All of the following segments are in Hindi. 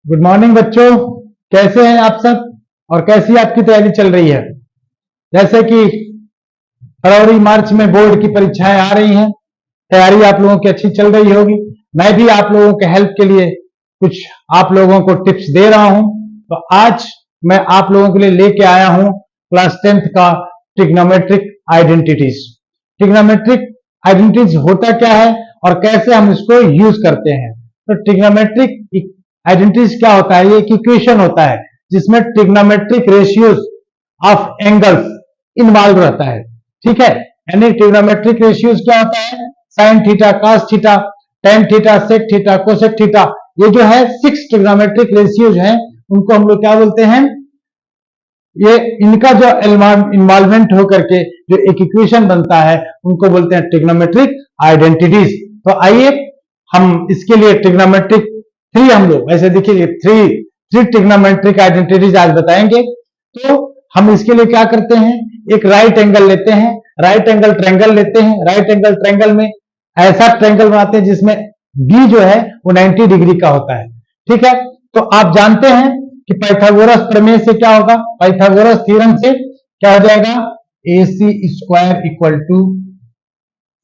गुड मॉर्निंग बच्चों, कैसे हैं आप सब और कैसी आपकी तैयारी चल रही है। जैसे कि फरवरी मार्च में बोर्ड की परीक्षाएं आ रही हैं, तैयारी आप लोगों की अच्छी चल रही होगी। मैं भी आप लोगों के हेल्प के लिए कुछ आप लोगों को टिप्स दे रहा हूं। तो आज मैं आप लोगों के लिए लेके आया हूं क्लास 10th का ट्रिग्नोमेट्रिक आइडेंटिटीज। ट्रिग्नोमेट्रिक आइडेंटिटीज होता क्या है और कैसे हम इसको यूज करते हैं। तो ट्रिग्नोमेट्रिक आइडेंटिटीज क्या होता है, ये एक इक्वेशन होता है जिसमें trigonometric ratios of angles involve रहता है। ठीक है, यानी ट्रिग्नोमेट्रिक रेशियोज क्या होता है, sine theta, cos theta, tan theta, sec theta, cosec theta. ये जो है 6 ट्रिग्नोमेट्रिक रेशियोज हैं, उनको हम लोग क्या बोलते हैं, ये इनका जो इन्वॉल्वमेंट होकर के जो एक इक्वेशन बनता है उनको बोलते हैं ट्रिग्नोमेट्रिक आइडेंटिटीज। तो आइए हम इसके लिए ट्रिग्नोमेट्रिक हम लोग ऐसे देखिए थ्री ट्रिग्नोमेट्रिक आइडेंटिटीज आज बताएंगे। तो हम इसके लिए क्या करते हैं, एक राइट एंगल लेते हैं, राइट एंगल ट्रायंगल लेते हैं। राइट एंगल ट्रायंगल में ऐसा ट्रायंगल बनाते हैं जिसमें बी जो है वो 90 डिग्री का होता है। ठीक है, तो आप जानते हैं कि पाइथागोरस प्रमेय से क्या होगा, पाइथागोरस थ्योरम से क्या हो जाएगा, AC square equal to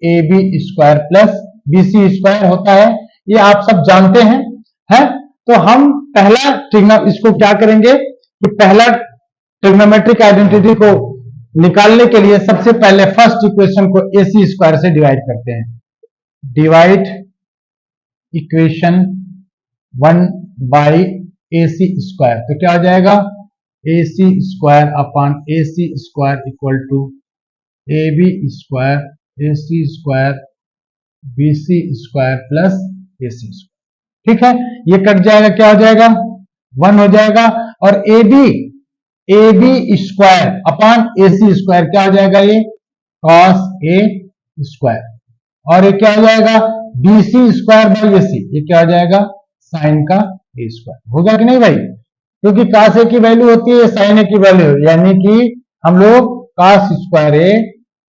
AB square plus BC square होता है। ये आप सब जानते हैं, है? तो हम पहला इसको क्या करेंगे कि पहला ट्रिग्नोमेट्रिक आइडेंटिटी को निकालने के लिए सबसे पहले फर्स्ट इक्वेशन को AC स्क्वायर से डिवाइड करते हैं। Divide equation 1 by AC square, तो क्या हो जाएगा, AC square upon AC square equal to AB square AC square BC square plus AC square. ठीक है, ये कट जाएगा, क्या हो जाएगा, 1 हो जाएगा। और AB square upon AC square क्या हो जाएगा, ये cos A स्क्वायर। और ये क्या हो जाएगा, BC स्क्वायर बाई AC, ये क्या हो जाएगा, साइन का A स्क्वायर। होगा कि नहीं भाई, क्योंकि cos A की वैल्यू होती है साइन A की वैल्यू, यानी कि हम लोग cos square A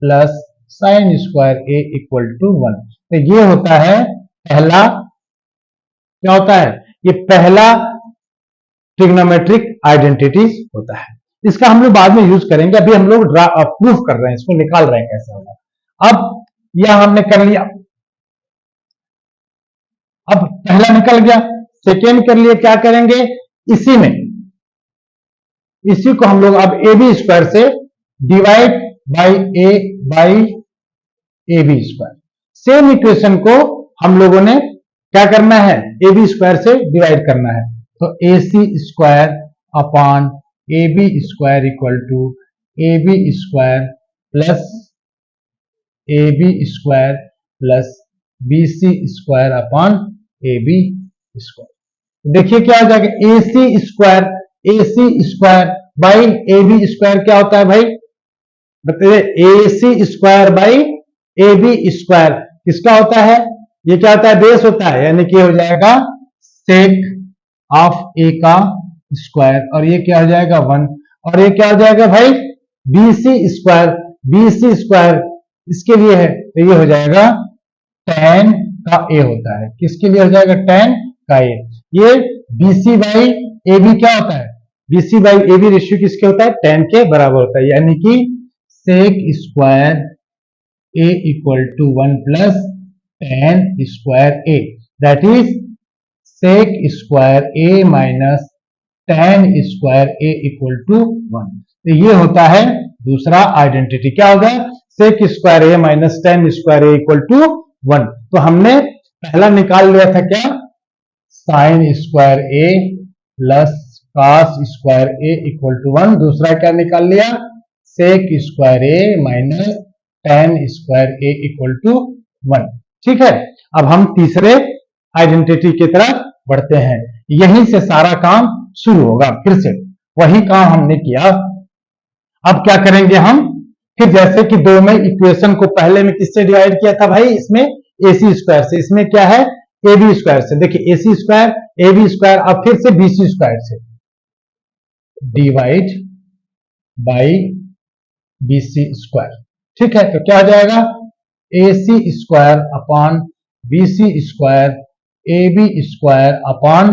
plus sine square A equal to 1। तो ये होता है पहला, क्या होता है, ये पहला ट्रिग्नोमेट्रिक आइडेंटिटीज होता है। इसका हम लोग बाद में यूज करेंगे, अभी हम लोग प्रूफ कर रहे हैं, इसको निकाल रहे हैं कैसे होगा। अब यह हमने कर लिया, अब पहला निकल गया, सेकेंड कर लिए, क्या करेंगे, इसी में इसी को हम लोग अब AB स्क्वायर से divide by A by AB square. Same equation को हम लोगों ने क्या करना है, AB स्क्वायर से डिवाइड करना है। तो AC square upon AB square equal to AB square plus AB square plus BC square upon AB square. देखिए क्या हो जाएगा, AC square by AB square क्या होता है भाई, बताइए। AC square by AB square किसका होता है, ये क्या होता है, बेस होता है, यानी कि हो जाएगा सेक ऑफ A का स्क्वायर, और ये क्या हो जाएगा 1। और ये क्या हो जाएगा भाई, BC स्क्वायर इसके लिए है, तो ये हो जाएगा tan का A होता है। किसके लिए हो जाएगा, tan का A। ये BC बाई AB क्या होता है, BC बाई AB रेशियो किसके होता है, tan के बराबर होता है, यानी कि sec square A equal to 1 plus tan square A, that is sec square A minus tan square A equal to 1। तो ये होता है दूसरा आइडेंटिटी, क्या होगा, sec square A minus tan square A equal to 1। तो हमने पहला निकाल लिया था क्या, sine square A plus cos square A equal to 1। दूसरा क्या निकाल लिया, sec square A minus tan square A equal to 1। ठीक है, अब हम तीसरे आइडेंटिटी की तरफ बढ़ते हैं। यहीं से सारा काम शुरू होगा, फिर से वही काम हमने किया। अब क्या करेंगे हम, फिर जैसे कि दो में इक्वेशन को पहले में किससे डिवाइड किया था भाई, इसमें AC स्क्वायर से, इसमें क्या है, AB स्क्वायर से। देखिए AC स्क्वायर AB स्क्वायर, अब फिर से BC स्क्वायर से डिवाइड बाई BC स्क्वायर। ठीक है, तो क्या हो जाएगा, AC square upon BC square AB square upon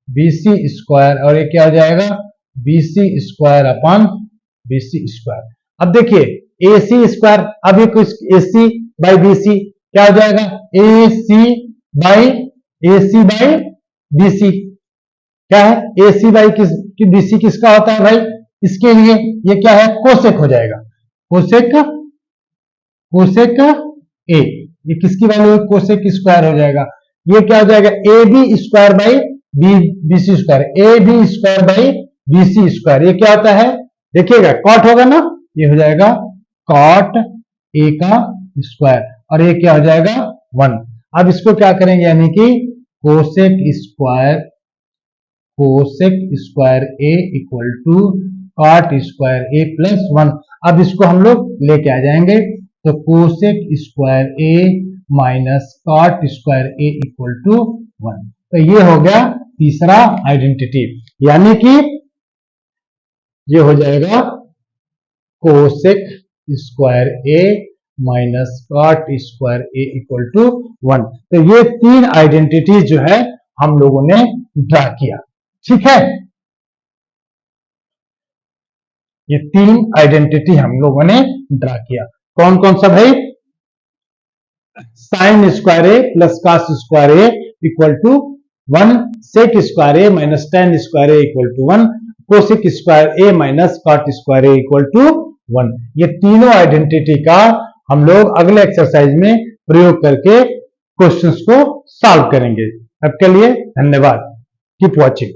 BC square, और ये क्या हो जाएगा BC square upon BC square. अब देखिए AC स्क्वायर, अब ये कुछ AC बाई BC क्या हो जाएगा AC बाई BC, क्या है AC बाई BC किसका होता है भाई, इसके लिए ये क्या है कोसेक हो जाएगा, कोसेक A, ये किसकी वैल्यू है कोसेक स्क्वायर हो जाएगा। ये क्या हो जाएगा AB square by BC square, AB square by BC square, ये क्या होता है देखिएगा कॉट होगा ना, ये हो जाएगा कॉट A का स्क्वायर, और ये क्या हो जाएगा 1। अब इसको क्या करेंगे यानी कि cosec square A equal to cot square A plus 1। अब इसको हम लोग लेके आ जाएंगे, तो cosec square A minus cot square A equal to 1। तो ये हो गया तीसरा आइडेंटिटी, यानी कि ये हो जाएगा cosec square A minus cot square A equal to 1। तो ये तीन आइडेंटिटी जो है हम लोगों ने ड्रा किया, ठीक है। ये तीन आइडेंटिटी हम लोगों ने ड्रा किया, कौन कौन सा भाई, sine square A plus cos square A equal to 1, sec square A minus tan square A equal to 1, cosec square A minus cot square A equal to 1। ये तीनों आइडेंटिटी का हम लोग अगले एक्सरसाइज में प्रयोग करके क्वेश्चंस को सॉल्व करेंगे। अब के लिए धन्यवाद, कीप वॉचिंग।